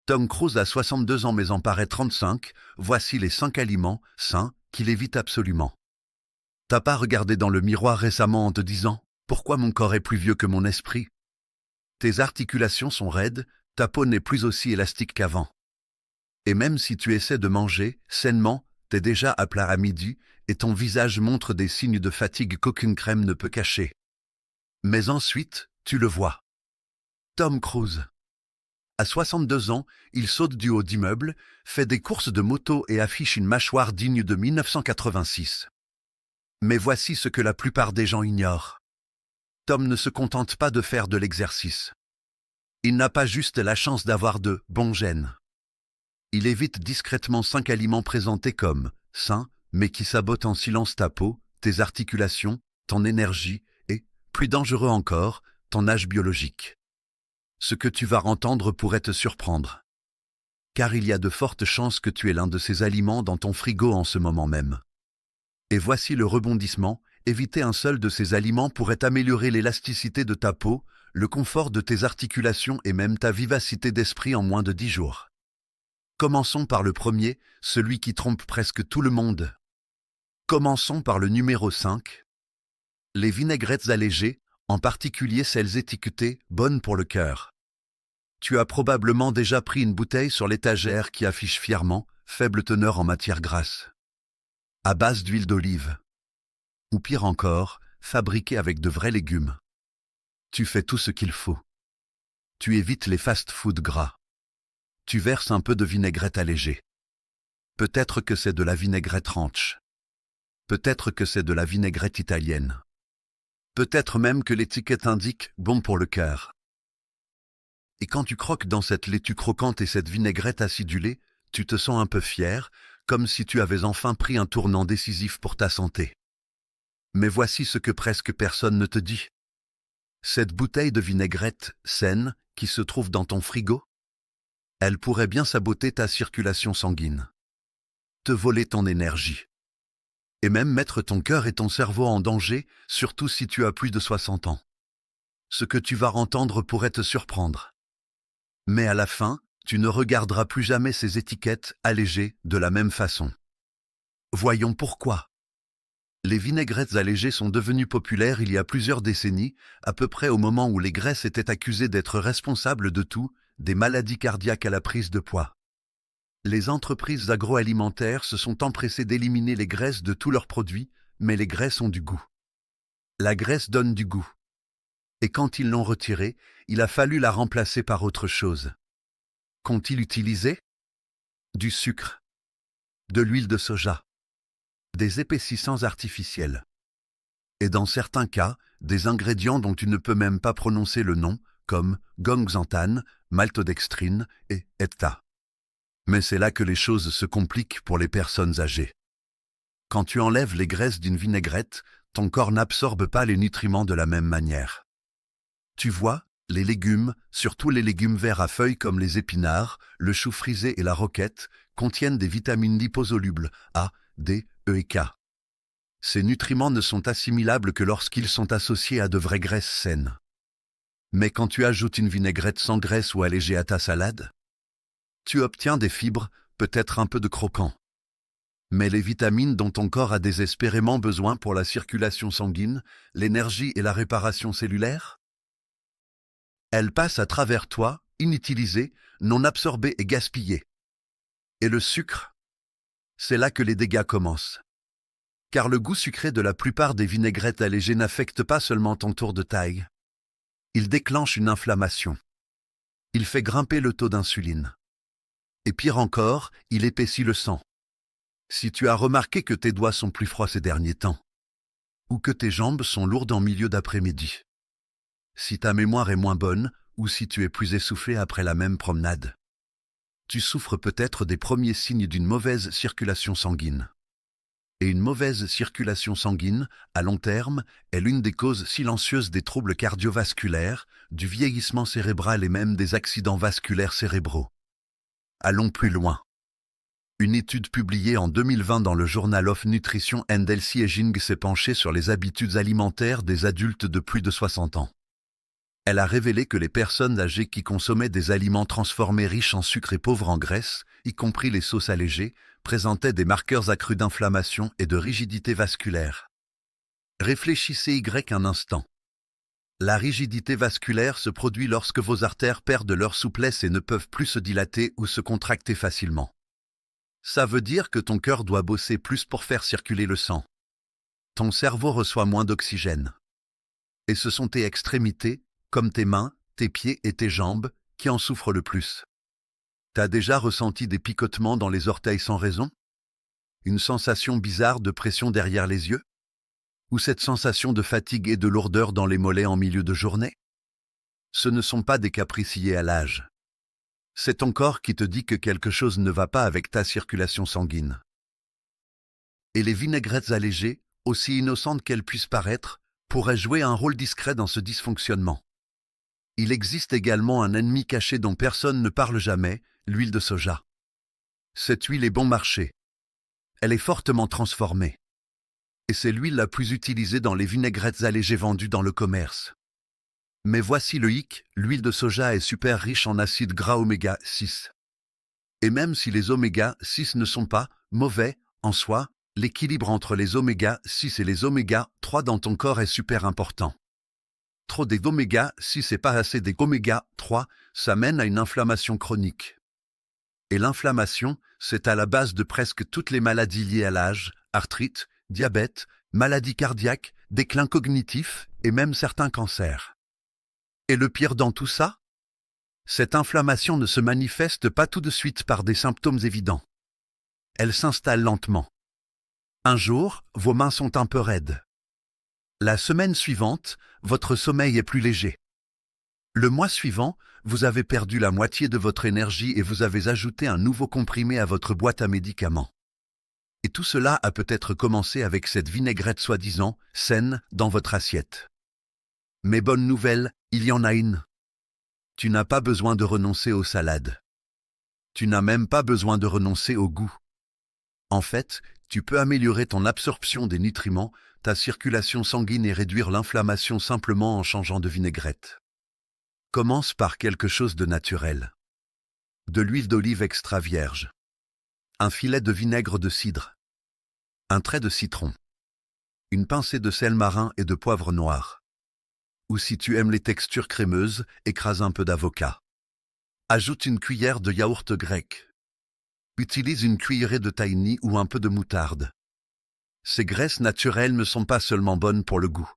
Tom Cruise a 62 ans mais en paraît 35, voici les 5 aliments sains qu'il évite absolument. T'as pas regardé dans le miroir récemment en te disant « Pourquoi mon corps est plus vieux que mon esprit ?» Tes articulations sont raides, ta peau n'est plus aussi élastique qu'avant. Et même si tu essaies de manger sainement, t'es déjà à plat à midi et ton visage montre des signes de fatigue qu'aucune crème ne peut cacher. Mais ensuite, tu le vois. Tom Cruise. À 62 ans, il saute du haut d'immeuble, fait des courses de moto et affiche une mâchoire digne de 1986. Mais voici ce que la plupart des gens ignorent. Tom ne se contente pas de faire de l'exercice. Il n'a pas juste la chance d'avoir de bons gènes. Il évite discrètement 5 aliments présentés comme sains, mais qui sabotent en silence ta peau, tes articulations, ton énergie et, plus dangereux encore, ton âge biologique. Ce que tu vas entendre pourrait te surprendre. Car il y a de fortes chances que tu aies l'un de ces aliments dans ton frigo en ce moment même. Et voici le rebondissement, éviter un seul de ces aliments pourrait améliorer l'élasticité de ta peau, le confort de tes articulations et même ta vivacité d'esprit en moins de 10 jours. Commençons par le premier, celui qui trompe presque tout le monde. Commençons par le numéro 5. Les vinaigrettes allégées, en particulier celles étiquetées « bonnes pour le cœur ». Tu as probablement déjà pris une bouteille sur l'étagère qui affiche fièrement « faible teneur en matière grasse ». À base d'huile d'olive. Ou pire encore, fabriquée avec de vrais légumes. Tu fais tout ce qu'il faut. Tu évites les fast-food gras. Tu verses un peu de vinaigrette allégée. Peut-être que c'est de la vinaigrette ranch. Peut-être que c'est de la vinaigrette italienne. Peut-être même que l'étiquette indique « bon pour le cœur ». Et quand tu croques dans cette laitue croquante et cette vinaigrette acidulée, tu te sens un peu fier, comme si tu avais enfin pris un tournant décisif pour ta santé. Mais voici ce que presque personne ne te dit. Cette bouteille de vinaigrette saine qui se trouve dans ton frigo, elle pourrait bien saboter ta circulation sanguine, te voler ton énergie, et même mettre ton cœur et ton cerveau en danger, surtout si tu as plus de 60 ans. Ce que tu vas entendre pourrait te surprendre. Mais à la fin, tu ne regarderas plus jamais ces étiquettes allégées de la même façon. Voyons pourquoi. Les vinaigrettes allégées sont devenues populaires il y a plusieurs décennies, à peu près au moment où les graisses étaient accusées d'être responsables de tout, des maladies cardiaques à la prise de poids. Les entreprises agroalimentaires se sont empressées d'éliminer les graisses de tous leurs produits, mais les graisses ont du goût. La graisse donne du goût. Et quand ils l'ont retirée, il a fallu la remplacer par autre chose. Qu'ont-ils utilisé? Du sucre, de l'huile de soja, des épaississants artificiels. Et dans certains cas, des ingrédients dont tu ne peux même pas prononcer le nom, comme gongxanthane, maltodextrine et hepta. Mais c'est là que les choses se compliquent pour les personnes âgées. Quand tu enlèves les graisses d'une vinaigrette, ton corps n'absorbe pas les nutriments de la même manière. Tu vois, les légumes, surtout les légumes verts à feuilles comme les épinards, le chou frisé et la roquette, contiennent des vitamines liposolubles A, D, E et K. Ces nutriments ne sont assimilables que lorsqu'ils sont associés à de vraies graisses saines. Mais quand tu ajoutes une vinaigrette sans graisse ou allégée à ta salade, tu obtiens des fibres, peut-être un peu de croquant. Mais les vitamines dont ton corps a désespérément besoin pour la circulation sanguine, l'énergie et la réparation cellulaire, elles passent à travers toi, inutilisées, non absorbées et gaspillées. Et le sucre, c'est là que les dégâts commencent. Car le goût sucré de la plupart des vinaigrettes allégées n'affecte pas seulement ton tour de taille. Il déclenche une inflammation. Il fait grimper le taux d'insuline. Et pire encore, il épaissit le sang. Si tu as remarqué que tes doigts sont plus froids ces derniers temps, ou que tes jambes sont lourdes en milieu d'après-midi, si ta mémoire est moins bonne, ou si tu es plus essoufflé après la même promenade, tu souffres peut-être des premiers signes d'une mauvaise circulation sanguine. Et une mauvaise circulation sanguine, à long terme, est l'une des causes silencieuses des troubles cardiovasculaires, du vieillissement cérébral et même des accidents vasculaires cérébraux. Allons plus loin. Une étude publiée en 2020 dans le Journal of Nutrition and Health Aging s'est penchée sur les habitudes alimentaires des adultes de plus de 60 ans. Elle a révélé que les personnes âgées qui consommaient des aliments transformés riches en sucre et pauvres en graisse, y compris les sauces allégées, présentaient des marqueurs accrus d'inflammation et de rigidité vasculaire. Réfléchissez un instant. La rigidité vasculaire se produit lorsque vos artères perdent leur souplesse et ne peuvent plus se dilater ou se contracter facilement. Ça veut dire que ton cœur doit bosser plus pour faire circuler le sang. Ton cerveau reçoit moins d'oxygène. Et ce sont tes extrémités, comme tes mains, tes pieds et tes jambes, qui en souffrent le plus. T'as déjà ressenti des picotements dans les orteils sans raison? Une sensation bizarre de pression derrière les yeux? Ou cette sensation de fatigue et de lourdeur dans les mollets en milieu de journée? Ce ne sont pas des caprices liés à l'âge. C'est ton corps qui te dit que quelque chose ne va pas avec ta circulation sanguine. Et les vinaigrettes allégées, aussi innocentes qu'elles puissent paraître, pourraient jouer un rôle discret dans ce dysfonctionnement. Il existe également un ennemi caché dont personne ne parle jamais, l'huile de soja. Cette huile est bon marché. Elle est fortement transformée. Et c'est l'huile la plus utilisée dans les vinaigrettes allégées vendues dans le commerce. Mais voici le hic, l'huile de soja est super riche en acides gras oméga 6. Et même si les oméga 6 ne sont pas mauvais en soi, l'équilibre entre les oméga 6 et les oméga 3 dans ton corps est super important. Trop des oméga 6 et pas assez des oméga 3, ça mène à une inflammation chronique. Et l'inflammation, c'est à la base de presque toutes les maladies liées à l'âge, arthrite, diabète, maladies cardiaques, déclin cognitif et même certains cancers. Et le pire dans tout ça? Cette inflammation ne se manifeste pas tout de suite par des symptômes évidents. Elle s'installe lentement. Un jour, vos mains sont un peu raides. La semaine suivante, votre sommeil est plus léger. Le mois suivant, vous avez perdu la moitié de votre énergie et vous avez ajouté un nouveau comprimé à votre boîte à médicaments. Et tout cela a peut-être commencé avec cette vinaigrette soi-disant saine dans votre assiette. Mais bonne nouvelle, il y en a une. Tu n'as pas besoin de renoncer aux salades. Tu n'as même pas besoin de renoncer au goût. En fait, tu peux améliorer ton absorption des nutriments, ta circulation sanguine et réduire l'inflammation simplement en changeant de vinaigrette. Commence par quelque chose de naturel. De l'huile d'olive extra vierge. Un filet de vinaigre de cidre. Un trait de citron. Une pincée de sel marin et de poivre noir. Ou si tu aimes les textures crémeuses, écrase un peu d'avocat. Ajoute une cuillère de yaourt grec. Utilise une cuillerée de tahini ou un peu de moutarde. Ces graisses naturelles ne sont pas seulement bonnes pour le goût.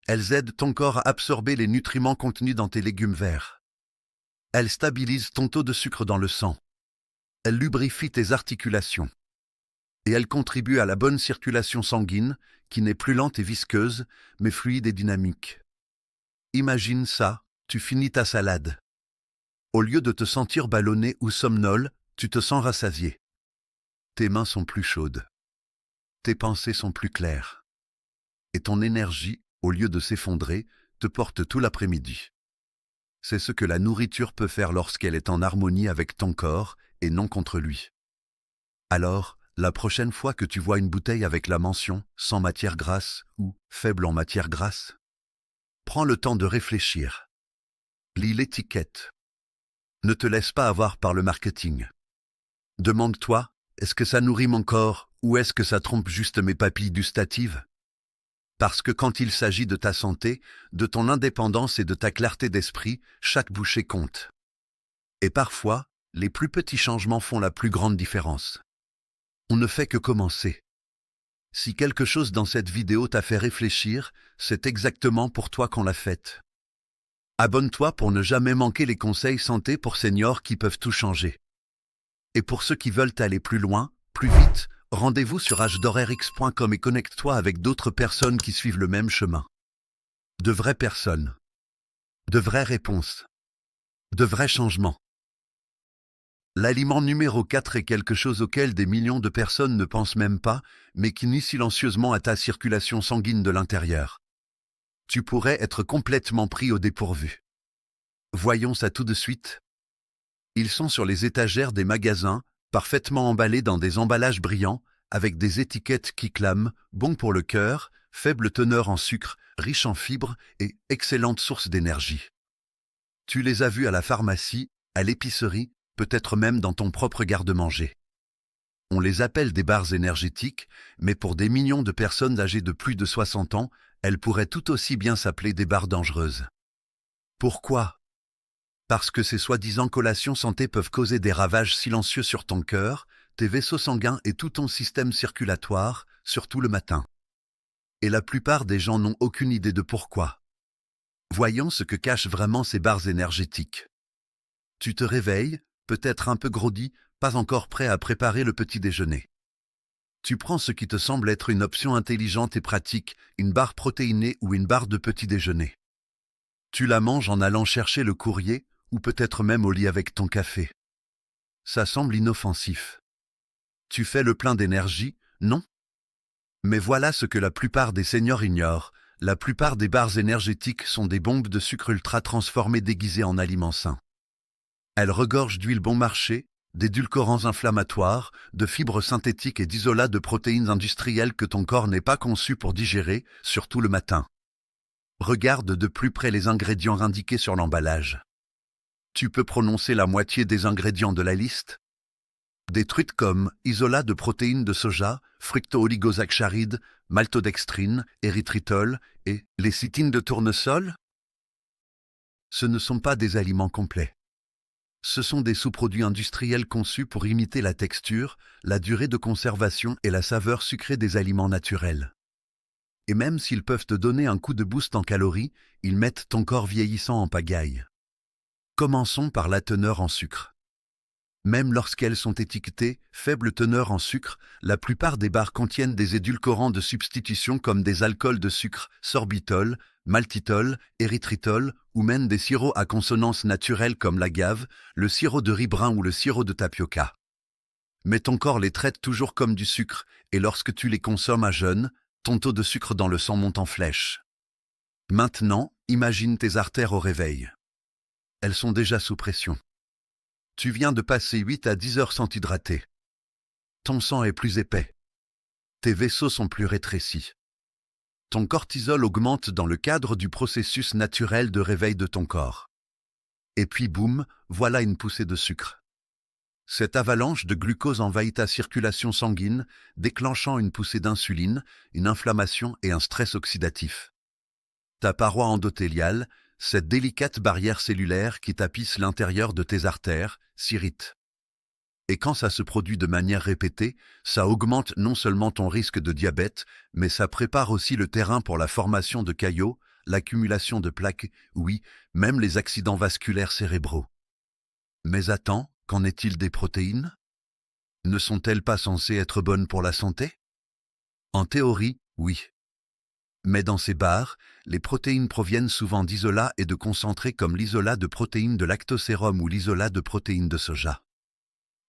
Elles aident ton corps à absorber les nutriments contenus dans tes légumes verts. Elles stabilisent ton taux de sucre dans le sang. Elles lubrifient tes articulations. Et elles contribuent à la bonne circulation sanguine, qui n'est plus lente et visqueuse, mais fluide et dynamique. Imagine ça, tu finis ta salade. Au lieu de te sentir ballonné ou somnole, tu te sens rassasié. Tes mains sont plus chaudes. Tes pensées sont plus claires. Et ton énergie, au lieu de s'effondrer, te porte tout l'après-midi. C'est ce que la nourriture peut faire lorsqu'elle est en harmonie avec ton corps et non contre lui. Alors, la prochaine fois que tu vois une bouteille avec la mention « sans matière grasse » ou « faible en matière grasse », prends le temps de réfléchir. Lis l'étiquette. Ne te laisse pas avoir par le marketing. Demande-toi, est-ce que ça nourrit mon corps ou est-ce que ça trompe juste mes papilles gustatives? Parce que quand il s'agit de ta santé, de ton indépendance et de ta clarté d'esprit, chaque bouchée compte. Et parfois, les plus petits changements font la plus grande différence. On ne fait que commencer. Si quelque chose dans cette vidéo t'a fait réfléchir, c'est exactement pour toi qu'on l'a faite. Abonne-toi pour ne jamais manquer les conseils santé pour seniors qui peuvent tout changer. Et pour ceux qui veulent aller plus loin, plus vite, rendez-vous sur agedorerx.com et connecte-toi avec d'autres personnes qui suivent le même chemin. De vraies personnes. De vraies réponses. De vrais changements. L'aliment numéro 4 est quelque chose auquel des millions de personnes ne pensent même pas, mais qui nuit silencieusement à ta circulation sanguine de l'intérieur. Tu pourrais être complètement pris au dépourvu. Voyons ça tout de suite. Ils sont sur les étagères des magasins, parfaitement emballés dans des emballages brillants, avec des étiquettes qui clament « bon pour le cœur », faible teneur en sucre, riche en fibres et excellente source d'énergie. Tu les as vus à la pharmacie, à l'épicerie, peut-être même dans ton propre garde-manger. On les appelle des barres énergétiques, mais pour des millions de personnes âgées de plus de 60 ans, elles pourraient tout aussi bien s'appeler des barres dangereuses. Pourquoi? Parce que ces soi-disant collations santé peuvent causer des ravages silencieux sur ton cœur, tes vaisseaux sanguins et tout ton système circulatoire, surtout le matin. Et la plupart des gens n'ont aucune idée de pourquoi. Voyons ce que cachent vraiment ces barres énergétiques. Tu te réveilles, peut-être un peu groggy, pas encore prêt à préparer le petit déjeuner. Tu prends ce qui te semble être une option intelligente et pratique, une barre protéinée ou une barre de petit déjeuner. Tu la manges en allant chercher le courrier, ou peut-être même au lit avec ton café. Ça semble inoffensif. Tu fais le plein d'énergie, non? Mais voilà ce que la plupart des seniors ignorent. La plupart des barres énergétiques sont des bombes de sucre ultra transformées déguisées en aliments sains. Elles regorgent d'huile bon marché, d'édulcorants inflammatoires, de fibres synthétiques et d'isolats de protéines industrielles que ton corps n'est pas conçu pour digérer, surtout le matin. Regarde de plus près les ingrédients indiqués sur l'emballage. Tu peux prononcer la moitié des ingrédients de la liste? Des trucs comme isolat de protéines de soja, fructo-oligosaccharides, maltodextrine, érythritol et lécithine de tournesol? Ce ne sont pas des aliments complets. Ce sont des sous-produits industriels conçus pour imiter la texture, la durée de conservation et la saveur sucrée des aliments naturels. Et même s'ils peuvent te donner un coup de boost en calories, ils mettent ton corps vieillissant en pagaille. Commençons par la teneur en sucre. Même lorsqu'elles sont étiquetées faible teneur en sucre, la plupart des barres contiennent des édulcorants de substitution comme des alcools de sucre, sorbitol, maltitol, érythritol, ou même des sirops à consonance naturelle comme l'agave, le sirop de riz brun ou le sirop de tapioca. Mais ton corps les traite toujours comme du sucre, et lorsque tu les consommes à jeun, ton taux de sucre dans le sang monte en flèche. Maintenant, imagine tes artères au réveil. Elles sont déjà sous pression. Tu viens de passer 8 à 10 heures sans t'hydrater. Ton sang est plus épais. Tes vaisseaux sont plus rétrécis. Ton cortisol augmente dans le cadre du processus naturel de réveil de ton corps. Et puis boum, voilà une poussée de sucre. Cette avalanche de glucose envahit ta circulation sanguine, déclenchant une poussée d'insuline, une inflammation et un stress oxydatif. Ta paroi endothéliale, cette délicate barrière cellulaire qui tapisse l'intérieur de tes artères, s'irrite. Et quand ça se produit de manière répétée, ça augmente non seulement ton risque de diabète, mais ça prépare aussi le terrain pour la formation de caillots, l'accumulation de plaques, oui, même les accidents vasculaires cérébraux. Mais attends, qu'en est-il des protéines? Ne sont-elles pas censées être bonnes pour la santé? En théorie, oui. Mais dans ces barres, les protéines proviennent souvent d'isolats et de concentrés comme l'isolat de protéines de lactosérum ou l'isolat de protéines de soja.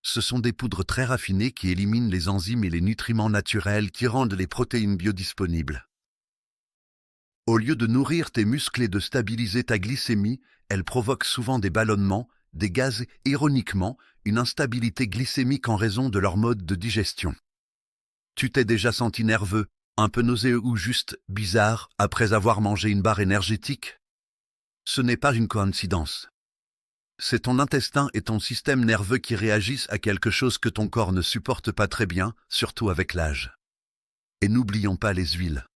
Ce sont des poudres très raffinées qui éliminent les enzymes et les nutriments naturels qui rendent les protéines biodisponibles. Au lieu de nourrir tes muscles et de stabiliser ta glycémie, elles provoquent souvent des ballonnements, des gaz et, ironiquement, une instabilité glycémique en raison de leur mode de digestion. Tu t'es déjà senti nerveux, un peu nauséeux ou juste bizarre après avoir mangé une barre énergétique? Ce n'est pas une coïncidence. C'est ton intestin et ton système nerveux qui réagissent à quelque chose que ton corps ne supporte pas très bien, surtout avec l'âge. Et n'oublions pas les huiles.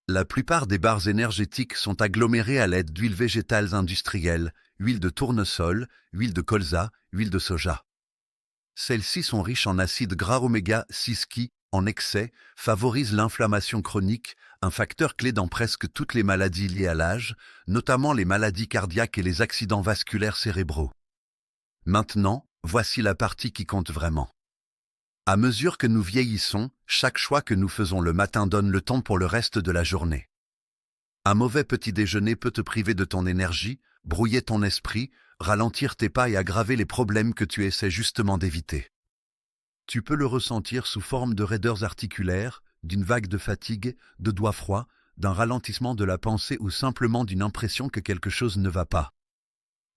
La plupart des barres énergétiques sont agglomérées à l'aide d'huiles végétales industrielles, huile de tournesol, huile de colza, huile de soja. Celles-ci sont riches en acides gras oméga 6 qui, en excès, favorisent l'inflammation chronique, un facteur clé dans presque toutes les maladies liées à l'âge, notamment les maladies cardiaques et les accidents vasculaires cérébraux. Maintenant, voici la partie qui compte vraiment. À mesure que nous vieillissons, chaque choix que nous faisons le matin donne le ton pour le reste de la journée. Un mauvais petit déjeuner peut te priver de ton énergie, brouiller ton esprit, ralentir tes pas et aggraver les problèmes que tu essaies justement d'éviter. Tu peux le ressentir sous forme de raideurs articulaires, d'une vague de fatigue, de doigts froids, d'un ralentissement de la pensée ou simplement d'une impression que quelque chose ne va pas.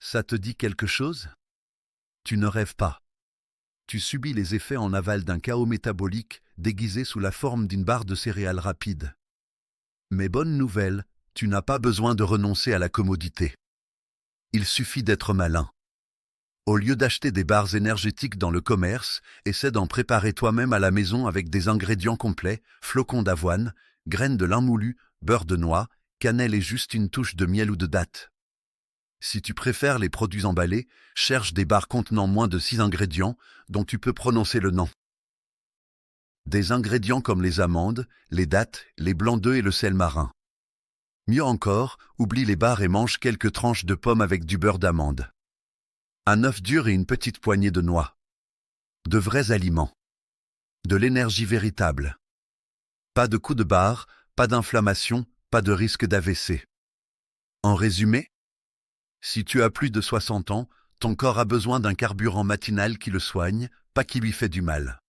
Ça te dit quelque chose? Tu ne rêves pas. Tu subis les effets en aval d'un chaos métabolique déguisé sous la forme d'une barre de céréales rapide. Mais bonne nouvelle, tu n'as pas besoin de renoncer à la commodité. Il suffit d'être malin. Au lieu d'acheter des barres énergétiques dans le commerce, essaie d'en préparer toi-même à la maison avec des ingrédients complets, flocons d'avoine, graines de lin moulu, beurre de noix, cannelle et juste une touche de miel ou de dattes. Si tu préfères les produits emballés, cherche des barres contenant moins de 6 ingrédients dont tu peux prononcer le nom. Des ingrédients comme les amandes, les dattes, les blancs d'œufs et le sel marin. Mieux encore, oublie les barres et mange quelques tranches de pommes avec du beurre d'amande. Un œuf dur et une petite poignée de noix. De vrais aliments. De l'énergie véritable. Pas de coups de barre, pas d'inflammation, pas de risque d'AVC. En résumé, si tu as plus de 60 ans, ton corps a besoin d'un carburant matinal qui le soigne, pas qui lui fait du mal.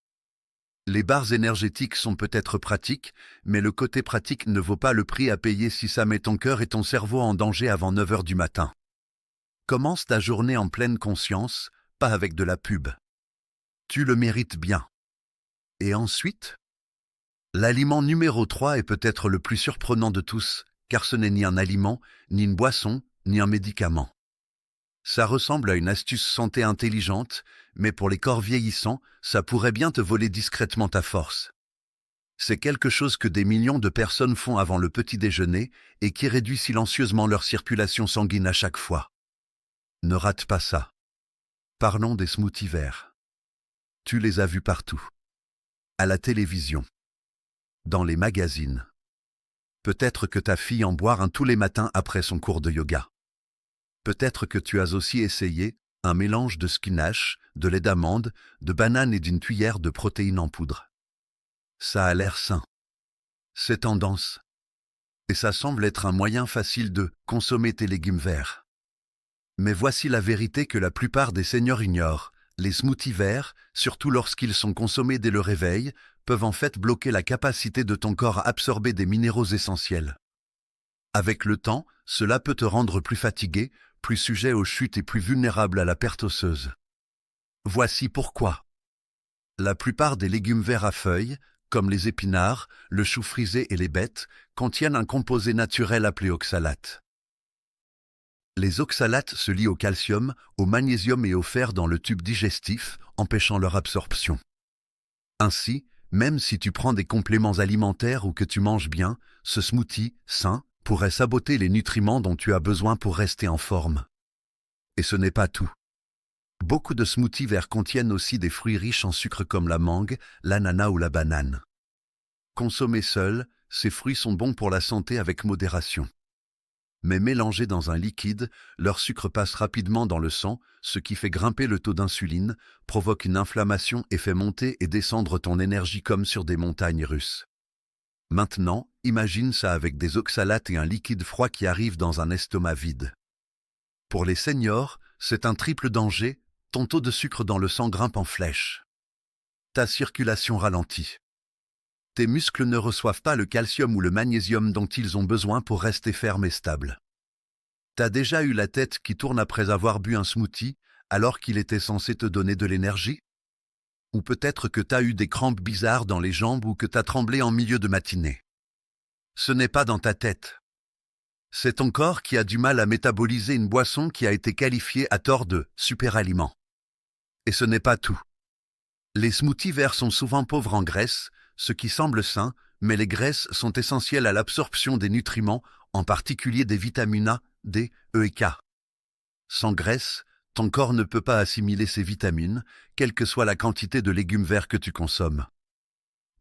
Les barres énergétiques sont peut-être pratiques, mais le côté pratique ne vaut pas le prix à payer si ça met ton cœur et ton cerveau en danger avant 9 heures du matin. Commence ta journée en pleine conscience, pas avec de la pub. Tu le mérites bien. Et ensuite, l'aliment numéro 3 est peut-être le plus surprenant de tous, car ce n'est ni un aliment, ni une boisson, ni un médicament. Ça ressemble à une astuce santé intelligente, mais pour les corps vieillissants, ça pourrait bien te voler discrètement ta force. C'est quelque chose que des millions de personnes font avant le petit déjeuner et qui réduit silencieusement leur circulation sanguine à chaque fois. Ne rate pas ça. Parlons des smoothies verts. Tu les as vus partout. À la télévision. Dans les magazines. Peut-être que ta fille en boit un tous les matins après son cours de yoga. Peut-être que tu as aussi essayé un mélange de spinach, de lait d'amande, de banane et d'une cuillère de protéines en poudre. Ça a l'air sain. C'est tendance. Et ça semble être un moyen facile de consommer tes légumes verts. Mais voici la vérité que la plupart des seniors ignorent. Les smoothies verts, surtout lorsqu'ils sont consommés dès le réveil, peuvent en fait bloquer la capacité de ton corps à absorber des minéraux essentiels. Avec le temps, cela peut te rendre plus fatigué, plus sujet aux chutes et plus vulnérable à la perte osseuse. Voici pourquoi. La plupart des légumes verts à feuilles, comme les épinards, le chou frisé et les bettes, contiennent un composé naturel appelé oxalate. Les oxalates se lient au calcium, au magnésium et au fer dans le tube digestif, empêchant leur absorption. Ainsi, même si tu prends des compléments alimentaires ou que tu manges bien, ce smoothie, sain, pourrait saboter les nutriments dont tu as besoin pour rester en forme. Et ce n'est pas tout. Beaucoup de smoothies verts contiennent aussi des fruits riches en sucre comme la mangue, l'ananas ou la banane. Consommés seuls, ces fruits sont bons pour la santé avec modération. Mais mélangés dans un liquide, leur sucre passe rapidement dans le sang, ce qui fait grimper le taux d'insuline, provoque une inflammation et fait monter et descendre ton énergie comme sur des montagnes russes. Maintenant, imagine ça avec des oxalates et un liquide froid qui arrive dans un estomac vide. Pour les seniors, c'est un triple danger, ton taux de sucre dans le sang grimpe en flèche. Ta circulation ralentit. Tes muscles ne reçoivent pas le calcium ou le magnésium dont ils ont besoin pour rester fermes et stables. T'as déjà eu la tête qui tourne après avoir bu un smoothie, alors qu'il était censé te donner de l'énergie? Ou peut-être que t'as eu des crampes bizarres dans les jambes ou que t'as tremblé en milieu de matinée. Ce n'est pas dans ta tête. C'est ton corps qui a du mal à métaboliser une boisson qui a été qualifiée à tort de super-aliment. Et ce n'est pas tout. Les smoothies verts sont souvent pauvres en graisse, ce qui semble sain, mais les graisses sont essentielles à l'absorption des nutriments, en particulier des vitamines A, D, E et K. Sans graisse, ton corps ne peut pas assimiler ces vitamines, quelle que soit la quantité de légumes verts que tu consommes.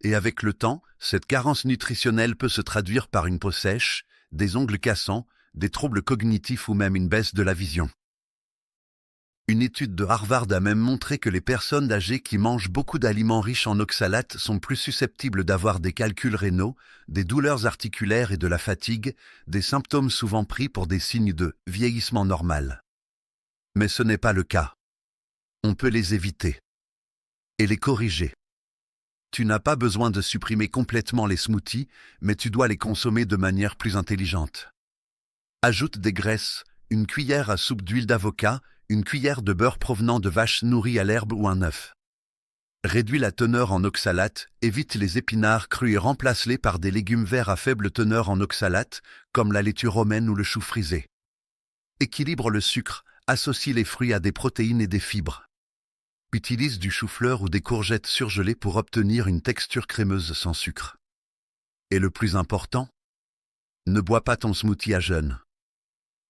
Et avec le temps, cette carence nutritionnelle peut se traduire par une peau sèche, des ongles cassants, des troubles cognitifs ou même une baisse de la vision. Une étude de Harvard a même montré que les personnes âgées qui mangent beaucoup d'aliments riches en oxalates sont plus susceptibles d'avoir des calculs rénaux, des douleurs articulaires et de la fatigue, des symptômes souvent pris pour des signes de vieillissement normal. Mais ce n'est pas le cas. On peut les éviter. Et les corriger. Tu n'as pas besoin de supprimer complètement les smoothies, mais tu dois les consommer de manière plus intelligente. Ajoute des graisses, une cuillère à soupe d'huile d'avocat, une cuillère de beurre provenant de vaches nourries à l'herbe ou un œuf. Réduis la teneur en oxalate, évite les épinards crus et remplace-les par des légumes verts à faible teneur en oxalate, comme la laitue romaine ou le chou frisé. Équilibre le sucre, associe les fruits à des protéines et des fibres. Utilise du chou-fleur ou des courgettes surgelées pour obtenir une texture crémeuse sans sucre. Et le plus important, ne bois pas ton smoothie à jeun.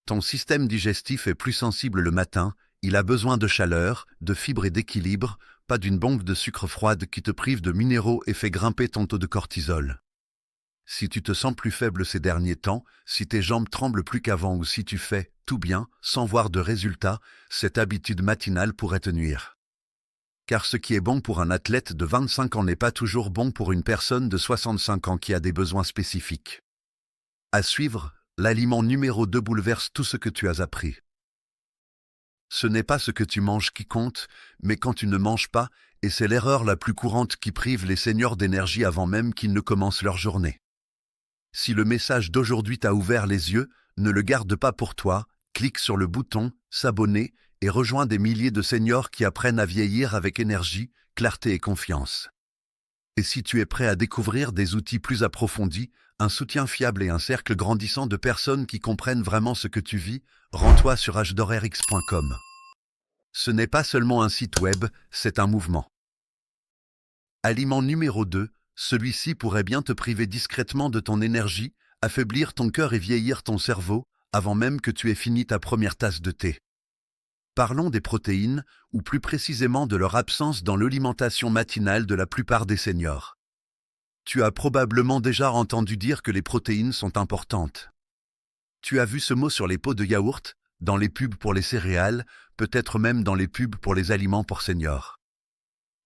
Ton système digestif est plus sensible le matin, il a besoin de chaleur, de fibres et d'équilibre, pas d'une bombe de sucre froide qui te prive de minéraux et fait grimper ton taux de cortisol. Si tu te sens plus faible ces derniers temps, si tes jambes tremblent plus qu'avant ou si tu fais tout bien, sans voir de résultats, cette habitude matinale pourrait te nuire. Car ce qui est bon pour un athlète de 25 ans n'est pas toujours bon pour une personne de 65 ans qui a des besoins spécifiques. À suivre, l'aliment numéro 2 bouleverse tout ce que tu as appris. Ce n'est pas ce que tu manges qui compte, mais quand tu ne manges pas, et c'est l'erreur la plus courante qui prive les seniors d'énergie avant même qu'ils ne commencent leur journée. Si le message d'aujourd'hui t'a ouvert les yeux, ne le garde pas pour toi, clique sur le bouton « S'abonner » et rejoins des milliers de seniors qui apprennent à vieillir avec énergie, clarté et confiance. Et si tu es prêt à découvrir des outils plus approfondis, un soutien fiable et un cercle grandissant de personnes qui comprennent vraiment ce que tu vis, rends-toi sur hdorrx.com. Ce n'est pas seulement un site web, c'est un mouvement. Aliment numéro 2, celui-ci pourrait bien te priver discrètement de ton énergie, affaiblir ton cœur et vieillir ton cerveau, avant même que tu aies fini ta première tasse de thé. Parlons des protéines, ou plus précisément de leur absence dans l'alimentation matinale de la plupart des seniors. Tu as probablement déjà entendu dire que les protéines sont importantes. Tu as vu ce mot sur les pots de yaourt, dans les pubs pour les céréales, peut-être même dans les pubs pour les aliments pour seniors.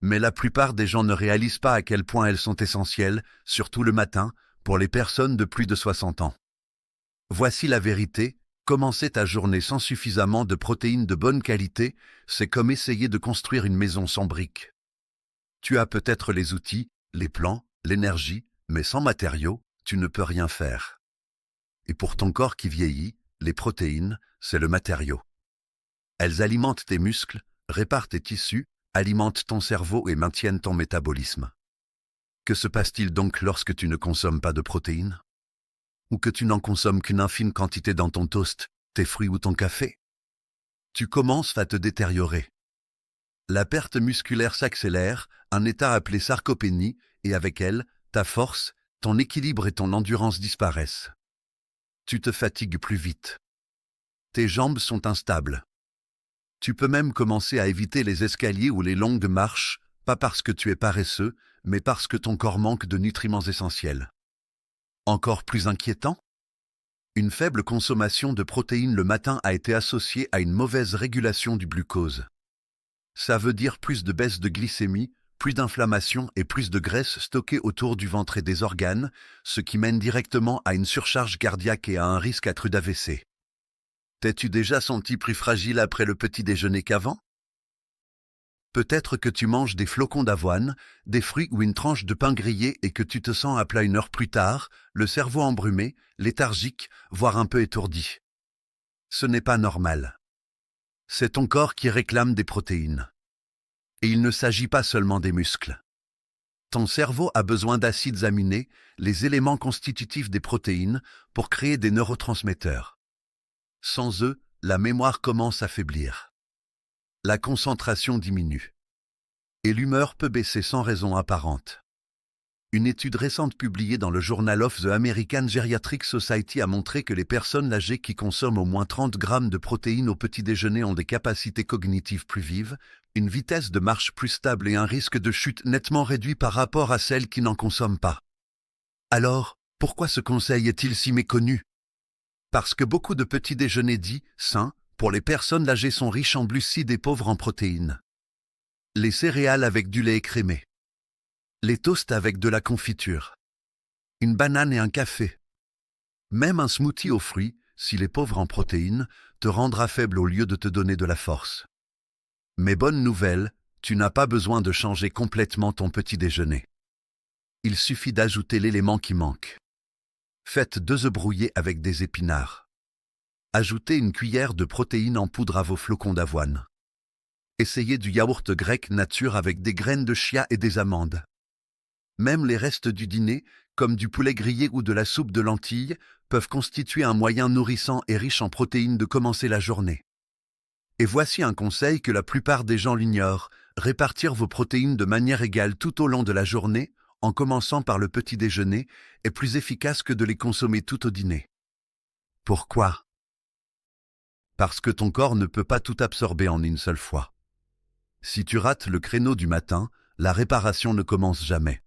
Mais la plupart des gens ne réalisent pas à quel point elles sont essentielles, surtout le matin, pour les personnes de plus de 60 ans. Voici la vérité. Commencer ta journée sans suffisamment de protéines de bonne qualité, c'est comme essayer de construire une maison sans briques. Tu as peut-être les outils, les plans, l'énergie, mais sans matériaux, tu ne peux rien faire. Et pour ton corps qui vieillit, les protéines, c'est le matériau. Elles alimentent tes muscles, réparent tes tissus, alimentent ton cerveau et maintiennent ton métabolisme. Que se passe-t-il donc lorsque tu ne consommes pas de protéines ? Ou que tu n'en consommes qu'une infime quantité dans ton toast, tes fruits ou ton café? Tu commences à te détériorer. La perte musculaire s'accélère, un état appelé sarcopénie, et avec elle, ta force, ton équilibre et ton endurance disparaissent. Tu te fatigues plus vite. Tes jambes sont instables. Tu peux même commencer à éviter les escaliers ou les longues marches, pas parce que tu es paresseux, mais parce que ton corps manque de nutriments essentiels. Encore plus inquiétant? Une faible consommation de protéines le matin a été associée à une mauvaise régulation du glucose. Ça veut dire plus de baisse de glycémie, plus d'inflammation et plus de graisse stockée autour du ventre et des organes, ce qui mène directement à une surcharge cardiaque et à un risque accru d'AVC. T'es-tu déjà senti plus fragile après le petit déjeuner qu'avant? Peut-être que tu manges des flocons d'avoine, des fruits ou une tranche de pain grillé et que tu te sens à plat une heure plus tard, le cerveau embrumé, léthargique, voire un peu étourdi. Ce n'est pas normal. C'est ton corps qui réclame des protéines. Et il ne s'agit pas seulement des muscles. Ton cerveau a besoin d'acides aminés, les éléments constitutifs des protéines, pour créer des neurotransmetteurs. Sans eux, la mémoire commence à faiblir. La concentration diminue. Et l'humeur peut baisser sans raison apparente. Une étude récente publiée dans le Journal of the American Geriatric Society a montré que les personnes âgées qui consomment au moins 30 grammes de protéines au petit déjeuner ont des capacités cognitives plus vives, une vitesse de marche plus stable et un risque de chute nettement réduit par rapport à celles qui n'en consomment pas. Alors, pourquoi ce conseil est-il si méconnu? Parce que beaucoup de petits déjeuners dits sains pour les personnes âgées sont riches en glucides et pauvres en protéines. Les céréales avec du lait écrémé. Les toasts avec de la confiture. Une banane et un café. Même un smoothie aux fruits, s'il est pauvre en protéines, te rendra faible au lieu de te donner de la force. Mais bonne nouvelle, tu n'as pas besoin de changer complètement ton petit déjeuner. Il suffit d'ajouter l'élément qui manque. Faites 2 œufs brouillés avec des épinards. Ajoutez une cuillère de protéines en poudre à vos flocons d'avoine. Essayez du yaourt grec nature avec des graines de chia et des amandes. Même les restes du dîner, comme du poulet grillé ou de la soupe de lentilles, peuvent constituer un moyen nourrissant et riche en protéines de commencer la journée. Et voici un conseil que la plupart des gens l'ignorent, répartir vos protéines de manière égale tout au long de la journée, en commençant par le petit déjeuner, est plus efficace que de les consommer tout au dîner. Pourquoi? Parce que ton corps ne peut pas tout absorber en une seule fois. Si tu rates le créneau du matin, la réparation ne commence jamais.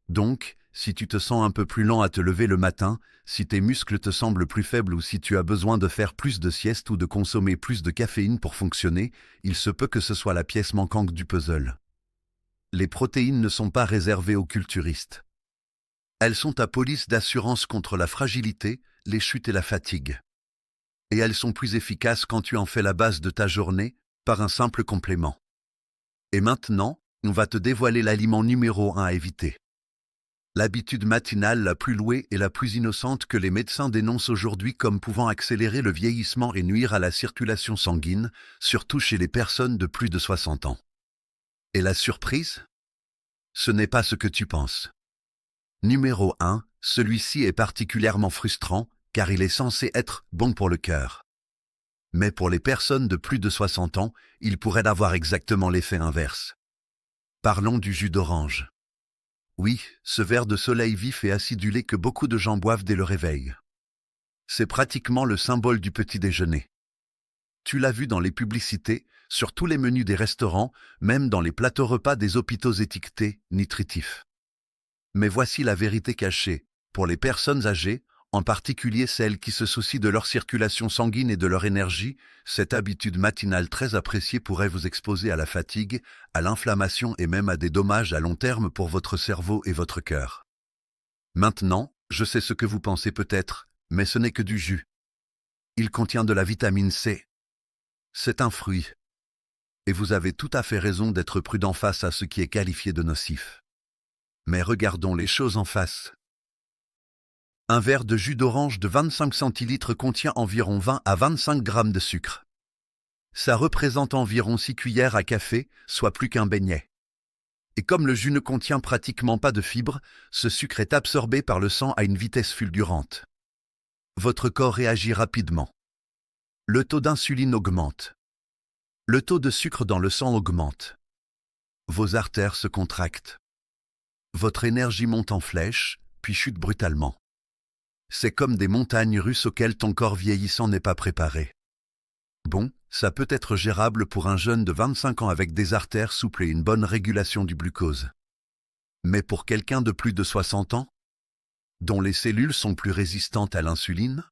Donc, si tu te sens un peu plus lent à te lever le matin, si tes muscles te semblent plus faibles ou si tu as besoin de faire plus de sieste ou de consommer plus de caféine pour fonctionner, il se peut que ce soit la pièce manquante du puzzle. Les protéines ne sont pas réservées aux culturistes. Elles sont ta police d'assurance contre la fragilité, les chutes et la fatigue. Et elles sont plus efficaces quand tu en fais la base de ta journée, par un simple complément. Et maintenant, on va te dévoiler l'aliment numéro 1 à éviter. L'habitude matinale la plus louée et la plus innocente que les médecins dénoncent aujourd'hui comme pouvant accélérer le vieillissement et nuire à la circulation sanguine, surtout chez les personnes de plus de 60 ans. Et la surprise? Ce n'est pas ce que tu penses. Numéro 1, celui-ci est particulièrement frustrant car il est censé être bon pour le cœur. Mais pour les personnes de plus de 60 ans, il pourrait avoir exactement l'effet inverse. Parlons du jus d'orange. Oui, ce verre de soleil vif et acidulé que beaucoup de gens boivent dès le réveil. C'est pratiquement le symbole du petit déjeuner. Tu l'as vu dans les publicités, sur tous les menus des restaurants, même dans les plateaux repas des hôpitaux étiquetés « nutritifs ». Mais voici la vérité cachée. Pour les personnes âgées, en particulier celles qui se soucient de leur circulation sanguine et de leur énergie, cette habitude matinale très appréciée pourrait vous exposer à la fatigue, à l'inflammation et même à des dommages à long terme pour votre cerveau et votre cœur. Maintenant, je sais ce que vous pensez peut-être, mais ce n'est que du jus. Il contient de la vitamine C. C'est un fruit. Et vous avez tout à fait raison d'être prudent face à ce qui est qualifié de nocif. Mais regardons les choses en face. Un verre de jus d'orange de 25 centilitres contient environ 20 à 25 grammes de sucre. Ça représente environ 6 cuillères à café, soit plus qu'un beignet. Et comme le jus ne contient pratiquement pas de fibres, ce sucre est absorbé par le sang à une vitesse fulgurante. Votre corps réagit rapidement. Le taux d'insuline augmente. Le taux de sucre dans le sang augmente. Vos artères se contractent. Votre énergie monte en flèche, puis chute brutalement. C'est comme des montagnes russes auxquelles ton corps vieillissant n'est pas préparé. Bon, ça peut être gérable pour un jeune de 25 ans avec des artères souples et une bonne régulation du glucose. Mais pour quelqu'un de plus de 60 ans, dont les cellules sont plus résistantes à l'insuline,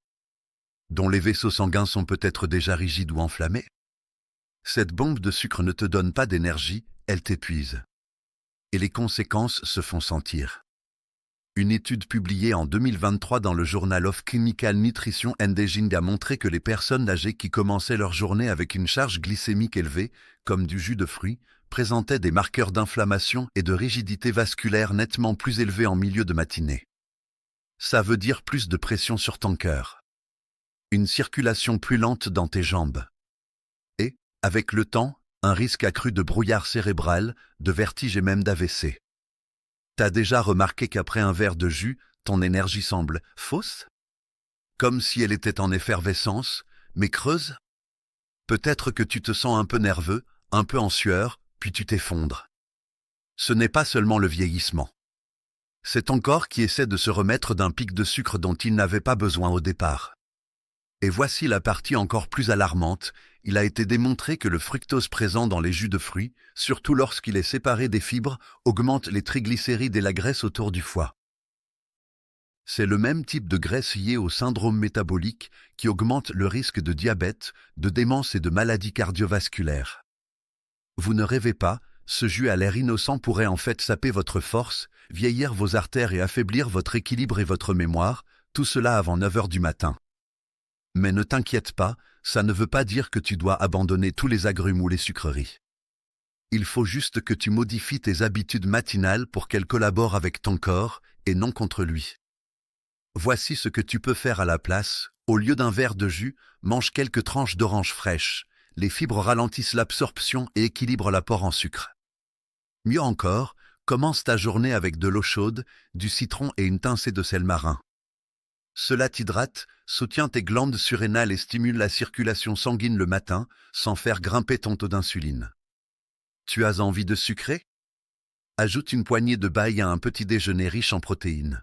dont les vaisseaux sanguins sont peut-être déjà rigides ou enflammés, cette bombe de sucre ne te donne pas d'énergie, elle t'épuise. Et les conséquences se font sentir. Une étude publiée en 2023 dans le Journal of Clinical Nutrition and Aging a montré que les personnes âgées qui commençaient leur journée avec une charge glycémique élevée, comme du jus de fruits, présentaient des marqueurs d'inflammation et de rigidité vasculaire nettement plus élevés en milieu de matinée. Ça veut dire plus de pression sur ton cœur. Une circulation plus lente dans tes jambes. Et, avec le temps, un risque accru de brouillard cérébral, de vertige et même d'AVC. T'as déjà remarqué qu'après un verre de jus, ton énergie semble fausse? Comme si elle était en effervescence, mais creuse? Peut-être que tu te sens un peu nerveux, un peu en sueur, puis tu t'effondres. Ce n'est pas seulement le vieillissement. C'est ton corps qui essaie de se remettre d'un pic de sucre dont il n'avait pas besoin au départ. Et voici la partie encore plus alarmante, il a été démontré que le fructose présent dans les jus de fruits, surtout lorsqu'il est séparé des fibres, augmente les triglycérides et la graisse autour du foie. C'est le même type de graisse liée au syndrome métabolique qui augmente le risque de diabète, de démence et de maladies cardiovasculaires. Vous ne rêvez pas, ce jus à l'air innocent pourrait en fait saper votre force, vieillir vos artères et affaiblir votre équilibre et votre mémoire, tout cela avant 9 heures du matin. Mais ne t'inquiète pas, ça ne veut pas dire que tu dois abandonner tous les agrumes ou les sucreries. Il faut juste que tu modifies tes habitudes matinales pour qu'elles collaborent avec ton corps et non contre lui. Voici ce que tu peux faire à la place. Au lieu d'un verre de jus, mange quelques tranches d'orange fraîche. les fibres ralentissent l'absorption et équilibrent l'apport en sucre. Mieux encore, commence ta journée avec de l'eau chaude, du citron et une pincée de sel marin. Cela t'hydrate, soutient tes glandes surrénales et stimule la circulation sanguine le matin, sans faire grimper ton taux d'insuline. Tu as envie de sucrer? Ajoute une poignée de bail à un petit déjeuner riche en protéines.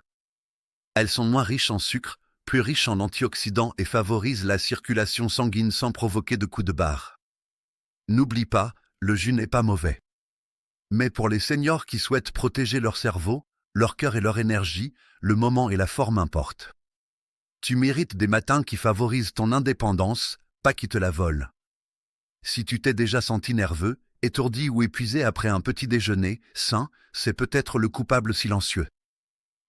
Elles sont moins riches en sucre, plus riches en antioxydants et favorisent la circulation sanguine sans provoquer de coups de barre. N'oublie pas, le jus n'est pas mauvais. Mais pour les seniors qui souhaitent protéger leur cerveau, leur cœur et leur énergie, le moment et la forme importent. Tu mérites des matins qui favorisent ton indépendance, pas qui te la volent. Si tu t'es déjà senti nerveux, étourdi ou épuisé après un petit déjeuner sain, c'est peut-être le coupable silencieux.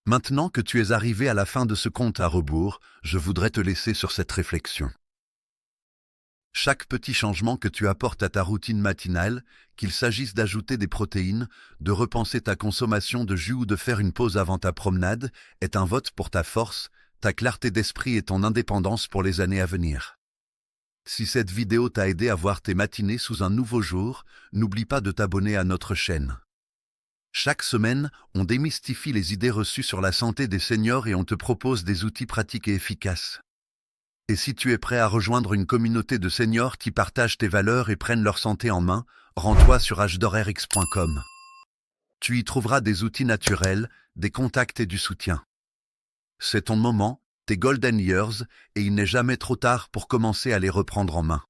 Maintenant que tu es arrivé à la fin de ce compte à rebours, je voudrais te laisser sur cette réflexion. Chaque petit changement que tu apportes à ta routine matinale, qu'il s'agisse d'ajouter des protéines, de repenser ta consommation de jus ou de faire une pause avant ta promenade, est un vote pour ta force, ta clarté d'esprit et ton indépendance pour les années à venir. Si cette vidéo t'a aidé à voir tes matinées sous un nouveau jour, n'oublie pas de t'abonner à notre chaîne. Chaque semaine, on démystifie les idées reçues sur la santé des seniors et on te propose des outils pratiques et efficaces. Et si tu es prêt à rejoindre une communauté de seniors qui partagent tes valeurs et prennent leur santé en main, rends-toi sur hdorrx.com. Tu y trouveras des outils naturels, des contacts et du soutien. C'est ton moment, tes golden years, et il n'est jamais trop tard pour commencer à les reprendre en main.